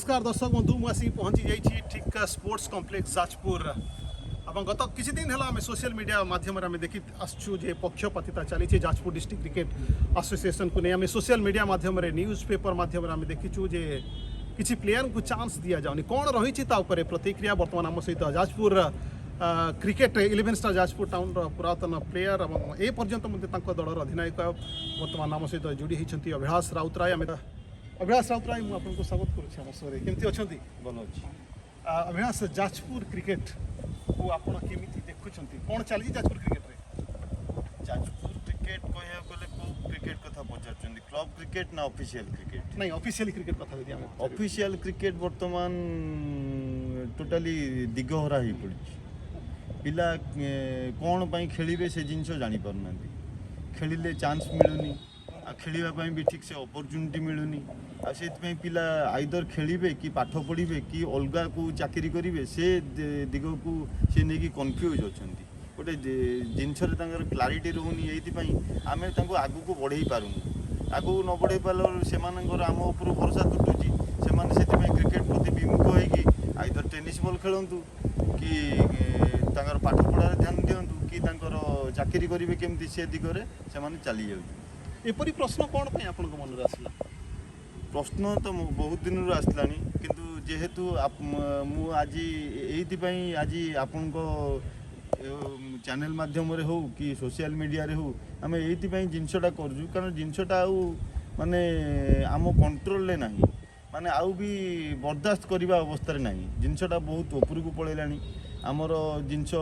नमस्कार दर्शक बंधु मुझे पहुँची जाइए ठीक स्पोर्ट्स कॉम्प्लेक्स जाजपुर अब गत किसी दिन है आम सोशल मीडिया माध्यम देखी आसचु जे पक्षपातिता चली जाजपुर डिस्ट्रिक्ट क्रिकेट एसोसिएशन को नहीं आम सोशल मीडिया माध्यम न्यूज पेपर माध्यम आम देखीचु जे किसी प्लेयर को चांस दि जाऊनी कौन रही प्रतिक्रिया बर्तमान आम सहित Jajpur cricket 11 star Jajpur town पुरातन प्लेयर और ए पर्यंत दलर अधिनायक बर्तमान आम सहित जोड़ी होती अभिलाष राउतराय आम अभिलाष राउतराय मुझे आपको स्वागत करुँच केमती अच्छा भल अच्छी अभिलाष जाजपुर क्रिकेट को आपड़ केमी देखुं कौन चली जाजपुर क्रिकेट रे जाजपुर क्रिकेट कह गले को क्रिकेट कथा पचार क्लब क्रिकेट ना ऑफिशियल क्रिकेट नहीं ऑफिशियल क्रिकेट कथा यदि आम ऑफिशियल क्रिकेट वर्तमान टोटाली दिगहरा हो पड़ी पिला कौन पाई खेलिबे से जिनस जानी पारना खेलिले चांस मिलूनी आ खेलिबा भी ठीक से अपॉर्चुनिटी मिलूनी आ से पिला आइदर खेलिबे कि पाठ पढ़िबे कि अलगा को चाकरी करिवे से दिग को से नहीं कन्फ्यूज अछंती गोटे जिनस क्लारिटी रोनी ये आम आगू को बढ़े पारूँ आगू न बढ़े पार से आम उपर भरोसा तुटुची से क्रिकेट प्रति विमुख होगी आइदर टेनिस बॉल खेलतु कि पाठ पढ़ार ध्यान दिंतु कि चाकरी करेंगे केमती से दिगरे से चली जाऊँ एपरी प्रश्न कौन पे आपन मन में आसला प्रश्न तो बहुत दिन रू आसलानी किंतु जेहेतु मु आज ये आज आपण चैनल माध्यम रे हो कि सोशल मीडिया रे हो आम ये जिनसटा करूँ कारण जिनसटा आउ माने आम कंट्रोल ना माने आउ भी बर्दाश्त करने अवस्था ना जिनसटा बहुत ऊपर को पलैलानी आमर जिनस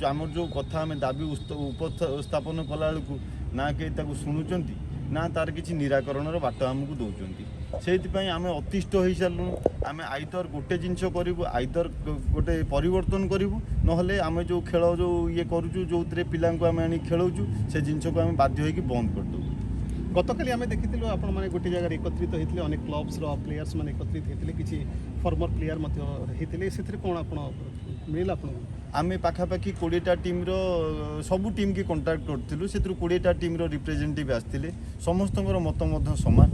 आमर जो कथा आम दाबी उपस्थापन कला बेलू ना कहीं शुणुंट ना तार किसी निराकरण बाट आमको दौरान से आम अतिष्ठ हो सारूँ आम आइदर गोटे जिनस करूँ आइदर गोटे परिवर्तन करूँ ना आम जो खेल जो ये करुचु जो पिला आम आनी खेलुचु से जिनस को आम बाध्य होगी बंद करदे गतकाली आम देखी आपण मैंने गोटे जगह एकत्रित होते अनेक क्लब्स प्लेयर्स मैंने एकत्रित होते किसी फॉर्मर प्लेयर होते से कौन आप मिला आपको आम पाखापाखि 20टा टीम सबू टीम की कंटाक्ट करूँ से 20टा टीम रिप्रेजेंटेटिव आसते समस्त मत सामान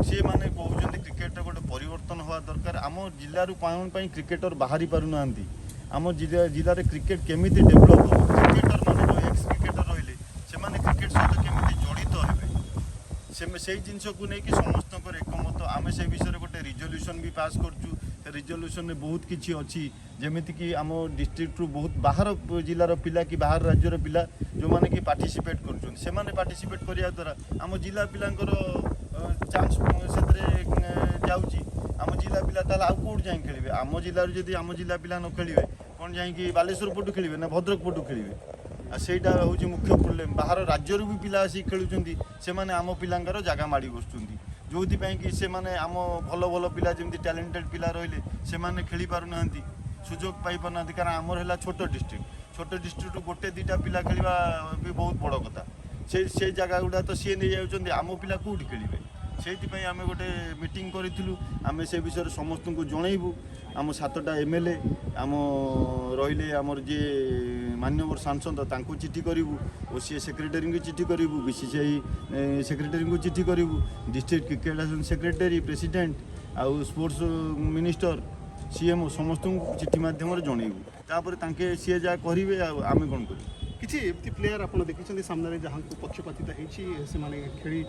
सी मैंने कहते क्रिकेट गोटे परिवर्तन हवा दरकार आम जिलूर कौन क्रिकेटर बाहरी पारना आम जिले क्रिकेट केमी डेभलप हो क्रिकेटर मान जो एक्स क्रिकेटर रही से क्रिकेट सहित केमी जड़ित हे से जिनस को लेकिन समस्त एकमत आम से विषय गोटे रिजोल्यूशन भी पास करूँ रिजोल्यूशन में बहुत किसी अच्छी जमीती कि आम डिस्ट्रिक्ट रु बहुत बाहर जिलार पिला कि बाहर राज्यर पिला जो मैंने कि पार्टिसिपेट कर पार्टिसिपेट करने द्वारा आम जिला पिलांकर चांस से जाऊँगी आम जिला पिला ताल आउ कौट जाए खेलेंगे आम जिलूर जदि आम जिला पिला न खेलेंगे कौन जाकि बालेश्वर पटू खेलेंगे ना भद्रक पटू खेलेंगे सेटा हूँ मुख्य प्रोब्लेम बाहर राज्यर भी पिला आसी खेलुंट से आम पिलांकर जगह माड़ी बसुँच जो कि से माने आम भल भल पिला जमी टैलेंटेड पिला रही से खेली पारना सुजोग पाई पारना कारण आमर है छोट डिस्ट्रिक्ट गोटे दुटा पिला खेलवा भी बहुत बड़ कथा से जगह गुड़ा तो सी नहीं जाऊँ आम पिला कौटी खेलेंगे से आम गोटे मीटिंग करूँ आम से विषय समस्त को जनइबू आम 7टा एमएलए आम रही आमर जी मान्यवर सांसद तांको चिठी करूँ ओसीए सेक्रेटरी को चिठी करूँ बीसीसीआई सेक्रेटरी को चिठी करूँ district cricket association secretary president आउ स्पोर्ट्स मिनिस्टर सीएमओ समस्त को चिठी माध्यम जनइबू तापर तांके सी जहाँ करेंगे आम कौन करूँ किसी एमती प्लेयर आप देखते सामने जहाँ को पक्षपातिता होती खेली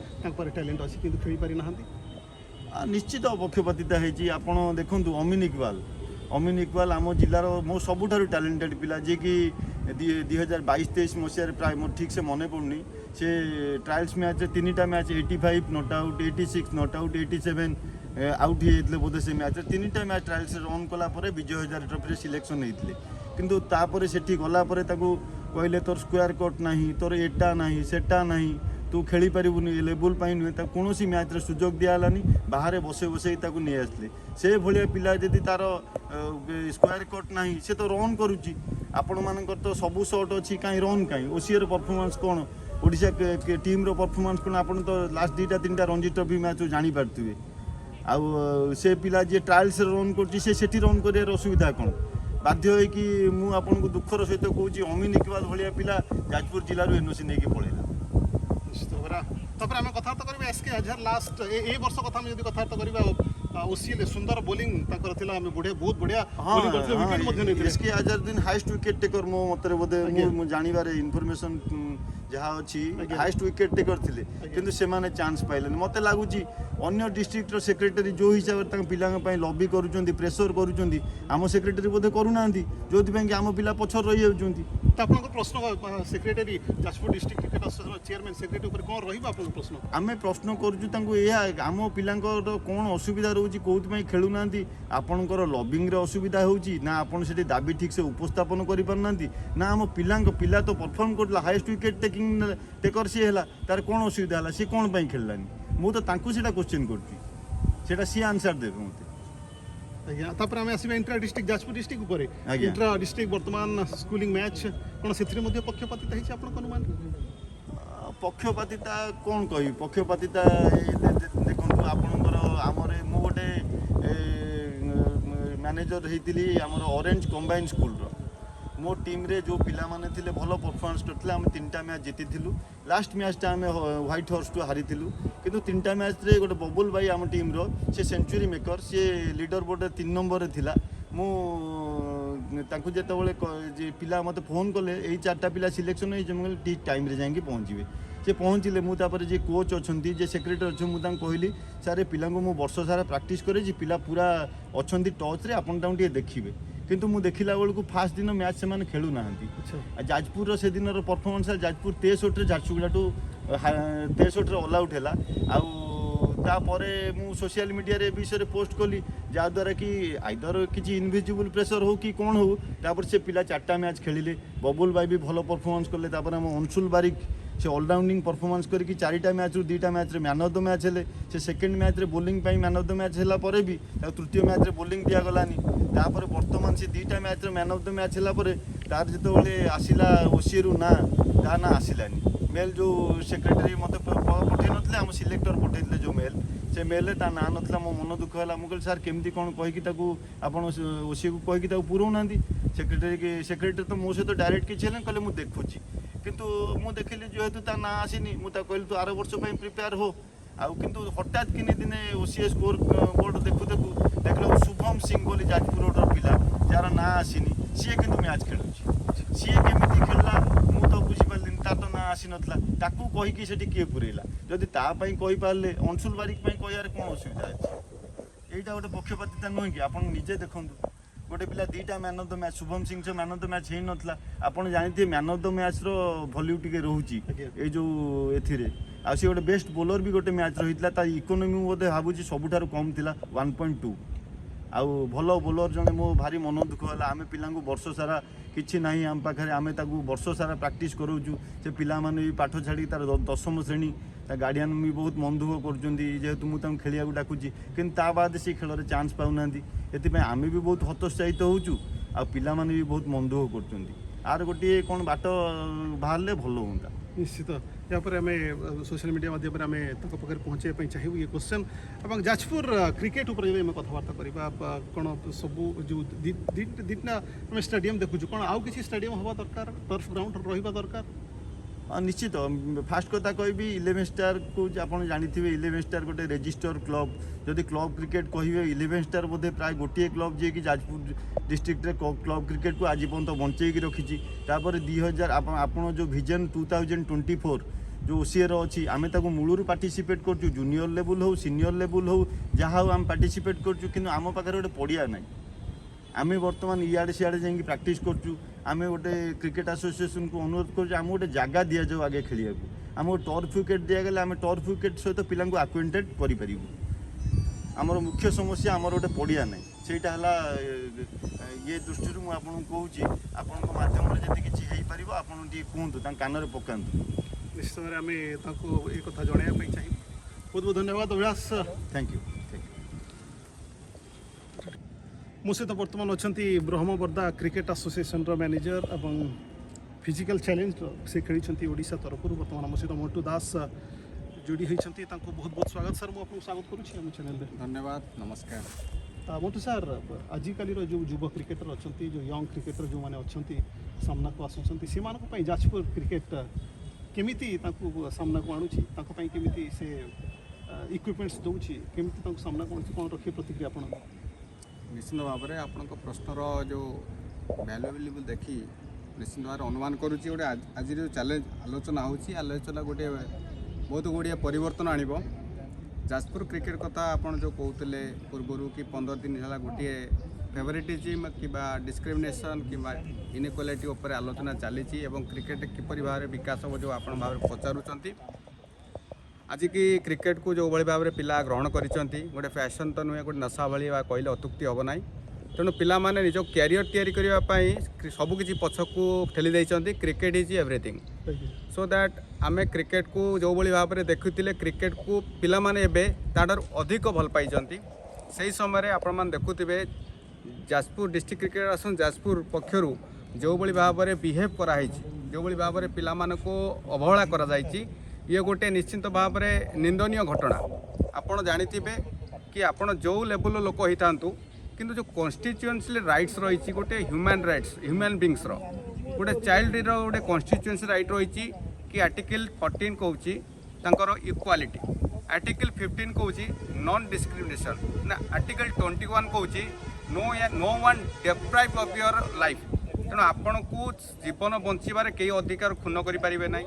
टैलेंट अच्छी कि खेली पारि ना निश्चित पक्षपातिता होती आप देखूँ अमीन इकबाल आम जिलार मो सबुठार टैलेंटेड पिला जी कि 2022-23 मसीह प्राय मोर ठीक से मन पड़नी से ट्रायल्स मैच 3टा match 85 not out 86 not out 87 out होते बोधे से मैच 3टा मैच ट्रायल्स रन कलापर विजय हजारे ट्रॉफी सिलेक्शन होते किंतु तापर सेठी गलापर कहले तोर स्क्वायर कट ना तोर एटा ना सेटा ना तू खेली पारूनी लेवल नुहे कौन मैच सुजोग दिहलानी बाहर बसे बसे नहीं आसले से भाया पिला जदि तार स्क्वायर कट ना से तो रन करुच्ची आपण मानकर तो सबू शॉट अच्छी कहीं रन कहीं ओसीआर परफॉर्मेंस कौन ओडिशा टीम रो परफॉर्मेंस कौन आप तो लास्ट 2टा 3टा रणजी ट्रॉफी मैच जानीपारे आउ से पिला जी ट्रायल्स रन कर रन कर असुविधा कौन बाध्य हो कि मुझे दुखर सहित कहूँ अमीन इकबाल भाया पिला जाजपुर जिलूर एनओसी नहीं पलैला निश्चित भाव आम कथबार्ता करेंगे एसके हजार लास्ट ए वर्ष कथा जब कथबार्ता करवा ओसीएल सुंदर बोलिंग ताकर थिला हम बढ़िया बहुत बढ़िया हाँ bowling करथिले विकेट मध्ये नेथिले एसके आजारुद्दीन हाईएस्ट विकेट टेकर मो मतरे बोधे आज्ञा। मु जानिबारे इन्फॉर्मेशन जहाँ अच्छी आज्ञा। हाईएस्ट विकेट टेकर थिले किंतु सेमाने चांस पाइलेन मते लागुची अन्य डिस्ट्रिक्ट रो सेक्रेटरी जो हिसाब रे तांग पिलांग पई लॉबी करूचंदी प्रेशर करूचंदी आम सेक्रेटरी बोधे करूनांदी जोथि पई कि आम पिला पछर रही जाउचंदी तो आपनको प्रश्न secretary Jajpur district cricket association chairman secretary ऊपर कोन रहिबा आपनको प्रश्न आमे प्रश्न करूचु तांको एया आम पिलांकर कोन असुविधा रहउची कोथि पई खेलुनांदी आपनकर लॉबिंग रे असुविधा होउची ना आपन सेठी दाबी ठीक से उपस्थापन करि परनांदी ना आम पिला तो परफॉर्म करला हाईएस्ट विकेट टेकिंग टेकर सी हला तार कोन असुविधा हला सी कोन पई खेललानी मु तो तांको सेटा क्वेश्चन करची सेटा सी आंसर देबे मते आज्ञा तापर आमे आसीबा इंट्रा डिस्ट्रिक्ट जाजपुर डिस्ट्रिक्ट ऊपर आज्ञा। इंट्रा डिस्ट्रिक्ट वर्तमान स्कूलिंग मैच कोन सेथरे मध्ये पक्षपातिता हिची आपन अनुमान पक्षपातिता कौन कही पक्षपातिता देखो आपणकर आमर मु गोटे मैनेजर होती आमर ऑरेंज कंबाइन स्कूल मो टीम रे जो पिला माने थिले भलो परफॉर्मेंस करथिले हम 3टा मैच जीतिथिलु लास्ट मैचटा आम व्हाइट हॉर्स टू हारिथिलु किंतु 3टा मैच रे गोटे बबुल भाई आम टीम रो से सेंचुरी मेकर से लीडर बोर्ड 3 नंबर रे थिला मु तांकु जेतेबेले जे पिला मते फोन कले एई 4टा पिला सिलेक्शन होई जमल ठीक टाइम रे जांगी पहुंचीबे से पहुँचले मुझे जे कोच अच्छा जे सेक्रेटरी अच्छे मुझे कहली सारे पिला को वर्ष सारा प्रैक्टिस करे जे पिला पूरा अच्छा टच रे आपन टाइम देखिए किंतु मु देखला बेलू फास्ट दिन मैच से खेलु ना जाजपुर से दिन performance Jajpur 63 Jharsuguda to 63 all out है तापर मु सोशल मीडिया रे विषय पोस्ट कली जहाँद्वारा कि आइदर किसी इनविजिबल प्रेशर हो कि कौन हो तापर से पिला 4टा मैच खेलिले बबुल भाई भी भल परफॉर्मेंस कले तापर हम अंशुल बारिक से ऑलराउंडिंग परफॉर्मेंस करके 4टा मैच रु 2टा मैच रे मैन ऑफ द मैच हेले से सेकंड मैच रे bowling pi man of the match हैला परे भी तृतीय मैच रे बॉलिंग दिया गलानी तापर वर्तमान से 2टा मैच रे मैन ऑफ द मैच हैला परे तार जेतबेले आसिला ओसी रु ना ता ना आसिलानी मेल जो सेक्रेटरी मते पठे नथले हम सिलेक्टर पठेले जो मेल से मेल ता ना नथला मो मन दुख होला मु कहल सर केमती कोन कहि कि ताकू आपण ओसी को कहि कि ताकू पुरौ नांदी सेक्रेटरी तो मो से तो डायरेक्ट कि छले कहले मु देखुची किंतु मु देखिली जेहेतु ता ना आसीनी मु ता कहली तू आर वर्ष पई प्रिपेयर हो आउ किंतु हठात किने दिने ओसीएस स्कोर बोर्ड देखलो शुभम सिंह बोली जाजपुर रोड पिला जार ना आसीनी सी किंतु मैच खेलुची सी केमिति खेलला मु तो बुझी पारलिन ता तो ना आसी नथला ताकू कहि कि सेठी के पुरेला जदि ता पई कहि पारले अंशुल बारिक पई कहियार कोन असुविधा अछि एटा गोटे पक्षपातिता नुहे कि आपण निजे देखंतु गोटे पिला 2टा man of the match Shubham Singh से मैन ऑफ द मैच हेई नथला आपण जानिथे मैन ऑफ द मैच रो वैल्यू टिके रहउची ए जो एथिरे आ से गोटे बेस्ट बॉलर भी गोटे मैच रहितला ता इकोनॉमी बोधे भाबुची सबुठारु कम थिला 1.2 आउ भल बॉलर जने मो भारी मन दुख होला आमे पिला को वर्ष सारा किछि नाही आम पाखरे आमे ताकू वर्ष सारा प्रैक्टिस करूचु से पिला माने भी पाठ छाड़ी तार 10म श्रेणी गार्डियन भी बहुत मन दुख करुँच जेहेतु मुझे खेलिया डाकुची कि बाद से खेल चान्स पाऊना ये आम भी बहुत हतोत्साहित होचु आ पिला माने भी बहुत मन दुख कर गोटे कौन बाट बाहर भल हाँ निश्चित या पर आम सोशल मीडिया माध्यम आम पाखे पहुँचे चाहिए ये क्वेश्चन और जाजपुर क्रिकेट उपर आम कथबार्ता करवा कौन सब जो दिना आम स्टेडियम देखुचु कौन आउ किसी स्टेडियम हवा दरकार टर्फ ग्राउंड रहा दरकार निश्चित फास्ट कथा कहि 11 स्टार को आप जानी 11 स्टार गोटे रेजिस्टर क्लब जदि क्लब क्रिकेट कहे 11 स्टार बोधे प्राय गोटे क्लब जी कि जाजपुर डिस्ट्रिक्ट रे क्लब क्रिकेट को आज पर्यटन बंचेकी रखी तापर 2000 आप जो विजन 2024 जो ओसीएर अच्छी आम मूलर पार्टिसिपेट करूँ जूनियर लेवल हो सीनियर लेवल हो जहाँ हो आम पार्टिसिपेट करूँ कि आम पाखे गोटे पड़िया ना आम बर्तमान इे सियाड़े जा प्राक्ट करूँ आम गोटे क्रिकेट एसोसिएशन को अनुरोध करूँ गोटे जगह दि जाऊ आगे खेलिया आम टर्फ विकेट दिगले आम टर्फ विकेट सहित पिला आक्वेंटेड करूँ आमर मुख्य समस्या आमर गोटे पड़िया ना सेटा ये दृष्टि मुझे कहूँ आपण मध्यम जी किसी हो पार आप कहतु कान में पकातु निश्चित भाव आम ये कथा जनवाई चाहिए बहुत बहुत धन्यवाद अभिलाष थैंक यू मो सहित बर्तमान अच्छा ब्रह्मवर्धा क्रिकेट एसोसिएशन मैनेजर और फिजिकल चैलेंज से खेली ओडिशा तरफ बर्तमान मो सहित मंटू दास जोड़ी होती बहुत बहुत स्वागत सर मुझे स्वागत करुँच चैनल धन्यवाद नमस्कार मंटू सर आजिकल जो युव क्रिकेटर अच्छा जो यंग क्रिकेटर जो मैंने अच्छा सामना को आसुँच से जाजपुर क्रिकेट केमिति सामना को आणुची केमिति से इक्विपमेंट्स दूची केमती तांको सामना कौन रखिए प्रतिक्रिया आपण निश्चित भाव में आपण प्रश्नर जो भैल्युएबल देखी निश्चित भाव अनुमान करुच्ची गोटे आज जो चैलेंज आलोचना होची आलोचना गोटे बहुत गुड़िया परिवर्तन आनिब जाजपुर क्रिकेट कथा आपण जो कहते पूर्वर कि 15 दिन है गोटे फेवरेटिज्म कि डिस्क्रिमिनेशन कि इनइक्वालिटी उपर आलोचना चली क्रिकेट किपर भाव में विकास हो जो आप भाव पचारुंट आज की क्रिकेट को जो भाव में पिला ग्रहण कर गोटे फैशन तो नुहे गोटे नशा भाई कहले अतुक्ति हम ना तेणु पिला माने निज कैरियर तैयारी करने सबकि पछकू ठेली देते cricket is everything so that आम क्रिकेट को जो भाव में देखुले क्रिकेट को पिला माने एबे ताडर अधिक भल पाई से समय आपण मैंने देखुवे Jajpur district cricket association Jajpur पक्षर जो भाव में बिहेव कराई जो भाव में पिला को अवहेला करा ये गोटे निश्चित भाव में निंदनीय घटना आपण जानिथिबे कि आपण जो लेवल लोक होता किंतु जो कन्स्टिट्युएंसी राइट्स रही गोटे ह्यूमन राइट्स ह्यूमन बींग्स गोटे चाइल्ड गोटे कन्स्टिट्युएंसी राइट रही कि आर्टिकल 14 कहूँ इक्वालिटी आर्टिकल 15 कहूँ नॉन डिस्क्रिमिनेशन ना आर्टिकल 21 कहूँ no one deprive of your life तेणु आपण को जीवन बंचारे कई अधिकार खून करें ना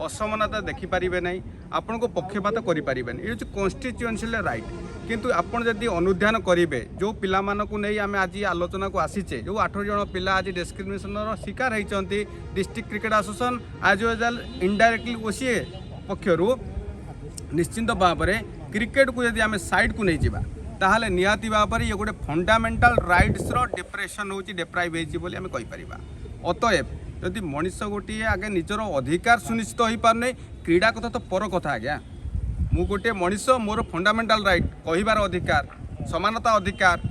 असमानता देखिपारे ना आपण को पक्षपात करें ये कन्स्टिट्युएंसी राइट किंतु आपण जदि अनुध्यान करेंगे जो पिला को नहीं आम आज आलोचना को आसीचे जो 8 जन पिला आज डिस्क्रिमिनेशन शिकार होती डिस्ट्रिक्ट क्रिकेट एसोसिएशन आज वेल इनडायरेक्टली ओसीए पक्षर निश्चिंत भाव में क्रिकेट को जदि आम साइड को नहीं जावा ताहले निहाती भाव में ये गोटे फंडामेंटाल राइट्स डिप्रेशन हो डेप्राइव होमें कहीपर अतएव जदि मनीष गोटे आगे निजर अधिकार सुनिश्चित हो पारने क्रीड़ा कथा तो पर कथा आज्ञा मु गोटे मनीष मोर फंडामेंटाल राइट कहिबार अधिकार समानता अधिकार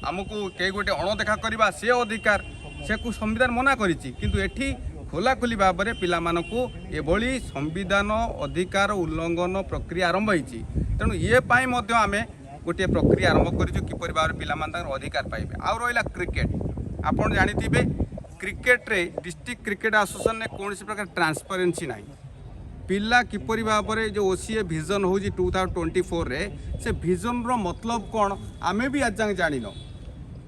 आमको कई गोटे अणदेखा करवा से अधिकार से को संविधान मना करिछि किंतु एठी खोलाखोली भाव में पिला मानकु एभली संविधान अधिकार उल्लंघन प्रक्रिया आरंभ होइछि तेणु ये पाई मध्य आमे गोटे प्रक्रिया आरंभ करिछु किपरि भाव पिला मान अधिकार पाइबे आ रहिला क्रिकेट आपण जानिथिबे क्रिकेट रे डिस्ट्रिक्ट क्रिकेट एसोसिएशन ने कौन प्रकार ट्रांसपेरेंसी नाही पिला किपरि भाव में जो ओसीए विजन हो 2024 रे से विजन रो मतलब कौन आमे भी आज जानिन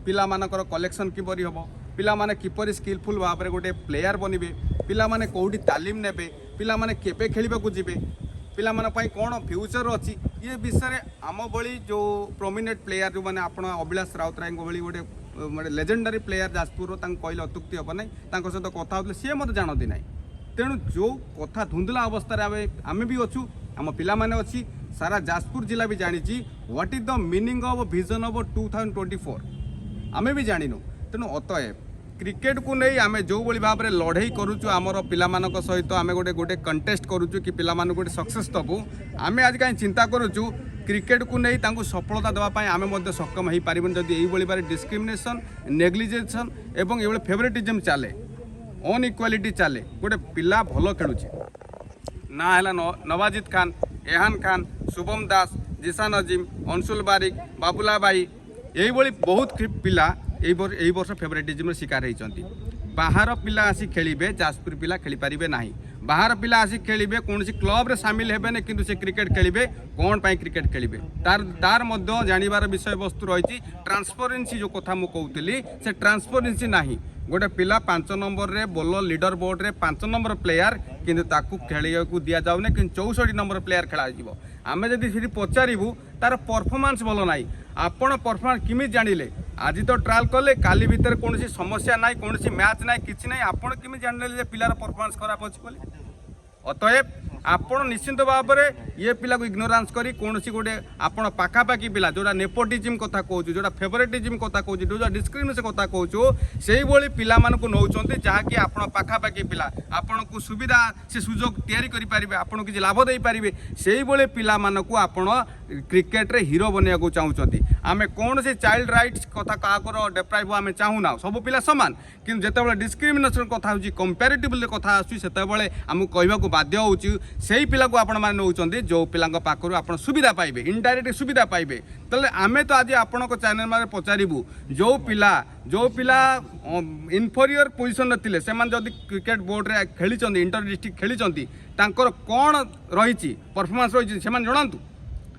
पिला मानकर कलेक्शन किपरि हबो पिला माने किपरि स्किलफुल भाव में गोटे प्लेयर बनिबे पिला माने कोठी तालीम नेबे पिला माने केबे खेलिबा को जिबे पिला माने पई कोन फ्यूचर अछि ये विषय आम भली जो प्रोमिनेंट प्लेयर जो मैंने आप अभिलाष राउतराय भली गोटे लेजेंडरी प्लेयर जाजपुर कहले अतुक्ति हम ना सहित कथा होते सी मत जानती ना तेणु जो कथा धुंधला अवस्था आम भी अच्छू आम पिला माने अच्छी सारा जाजपुर जिला भी जानी what is the meaning of vision of 2024 आम भी जानिनु तेणु अतएव क्रिकेट को नहीं आम जो भाव में लड़े करुचु आमर पिला सहित आम गोटे गोटे कंटेस्ट करुचु कि पिला गोटे सक्सेस दबू आम आज कहीं चिंता करुचु क्रिकेट को नहीं तांको सफलता देवाई आम सक्षम हो पार जदि ये डिस्क्रिमिनेशन नेग्लिजेशन एवं ये फेवरेटिज्म चले अनइक्वालिटी चले गोटे पिला भल खेलुची ना है नवाजिद खान एहान खान शुभम दास जिशान अजीम अंशुल बारिक बाबुला भाई यही बहुत पिला यही वर्ष फेवरेटिज्म शिकार होती बाहर पिला आसी खेलिबे जाजपुर पिला खेली पारिबे नाही बाहर पिला आसी खेलिबे कौन क्लब रे शामिल हेबे किंतु से क्रिकेट खेलिबे कौन पाई क्रिकेट खेलिबे तार मध्य जानिबार विषय वस्तु रही ट्रांसपेरेंसी जो कथा मु कहूली से ट्रांसपेरेंसी नाही गोटे पिला 5 नंबर रे बॉलर लीडर बोर्ड रे 5 नंबर प्लेयर किंतु ताकू खेलिया को दिया जाउने कि 64 नंबर प्लेयर खेला जीवो आमे जदि फिर पचारिबु तार परफॉर्मेंस भलो नाही आपण परफॉर्मेंस किमि जानिले आज तो ट्रायल कले काली भीतर कौन समस्या ना कौन मैच ना कि ना आपड़ किमी जान पिलार परफॉर्मेंस खराब अच्छी बोले अतएव आपण निश्चिंत भाव में ये पिला को इग्नोरांस करी कौन गोटे आपण पाखापाखी पिला जोड़ा नेपोटिज्म कथा कहूँ जोड़ा फेवरेटिज्म कथा कहूँ जो डिस्क्रिमिनेशन कथा कहूँ से ही पिला को नौकरी जहाँकि आपण पाखापाखी पिला आपण को सुविधा से सुजोग तैयारी करेंगे आपड़ किसी लाभ दे पारे से ही पिला आपण क्रिकेट रे हीरो बनवा को चाहूँगी आम कौन से चाइल्ड राइट्स कथा क्या डेप्राइव आम चाहूना सब पिला सामान कि जिते डिस्क्रिमिनेशन कथा हो कंपेरेटिवली कथा आसते आमको कहवाक बाध्य हो से पिला को आपण मैंने नौकरी जो पिला पाखर आप सुविधा पाइबे इनडायरेक्ट सुविधा पाइबे तेल आम तो आज आपण चैनल में पचारू जो पिला इनफेरियर पोजिशन रे से जदि क्रिकेट बोर्ड रे खेली इंटर डिस्ट्रिक्ट खेली कौन रही परफॉर्मेंस रही से जनातु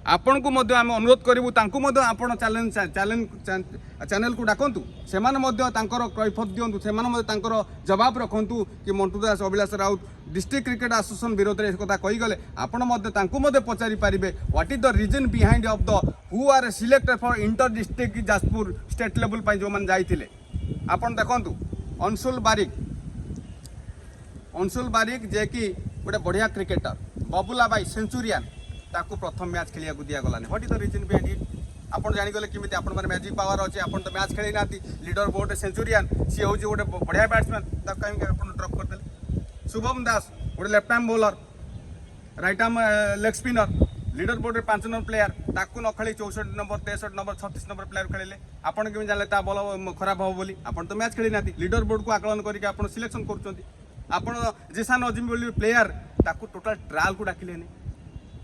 आपण को मध्य आम अनुरोध करूँ तांकु मध्य आपण चैनल को डाकंतु सेमाने मध्य तांकर कैफत दियंतु सेमाने मध्य तांकर जवाब रखंतु कि Mantu Das Abhilash Raut district cricket association विरोध में कथा कही गले आपण मध्य तांकु मध्य पचारि पारिबे what is the reason behind of the who are selected for inter district Jajpur state level पर जो मैंने जाइए आपण देखंतु अंशुल बारिक जे कि गोटे बढ़िया क्रिकेटर बबुला बाई सेंचुरियन ताकू प्रथम मैच खेलिया दिया गलानी what is the reason behind it आपण जानिगले केमिति आपण माने मैजिक पावर अछि आपण तो मैच खेली नाती लीडर बोर्ड सेंचुरियन सी होची गोटे बढ़िया बैट्समैन ताकू कहीं आपण ड्रॉप कर देले शुभम दास गोटे left arm bowler right arm leg spinner leader board 5 number player ताकू न खेली 64 नंबर 63 नंबर 36 नंबर प्लेयर खेलिले आपण केमि जानले ता बॉल खराब हो बोली आपण तो मैच खेली नाती लीडर बोर्ड को आकलन करके आपण सिलेक्शन करछंती आपण जिसान अजिम बोली प्लेयर ताकू टोटल ट्रायल को डाकिलेनी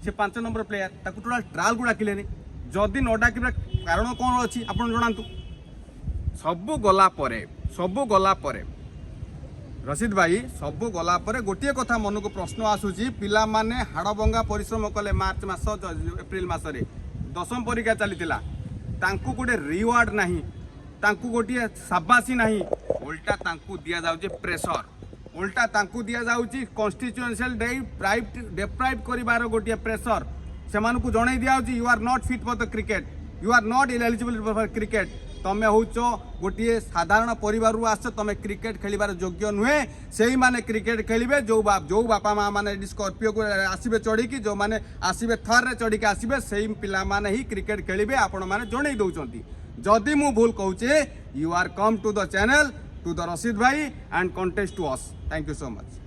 से 5 नंबर प्लेयर ताकू टोटल ट्रायल को डाकिलेनी जदि न डाकिबा कारण कौन अच्छी आप जनातु सबू गला परे रशीद भाई सबू गला परे गोटे कथा मन को प्रश्न आसूची पिला माने हाड़भंगा परिश्रम कले मार्च मास एप्रिल मासरे 10वीं परीक्षा चलीथिला तांकू गोटे रिवार्ड नहीं तांकू गोटे शाबाशी नहीं उल्टा तांकू दिया जाउचे प्रेशर उल्टा तांकू दिया जाउची कॉन्स्टिट्यूएंशियल डेप्राइव करिवार गोटे प्रेशर सेमानकु जणाई दिया होची you are not fit for the cricket you are not eligible for cricket तमे होच गोटे साधारण परिवार रु आस तमे क्रिकेट खेलिबार योग्य नुहे सेही माने क्रिकेट खेलिबे जो बापा माँ माने स्कॉर्पियो को आसीबे चढ़ी जो माने आसीबे थर रे चढ़ी आसीबे सेही पिला माने ही क्रिकेट खेलिबे आपण माने जणाई दउचंती जदि मु भूल कहूचे you are come to the channel to the Rashid भाई and contest to us thank you so much.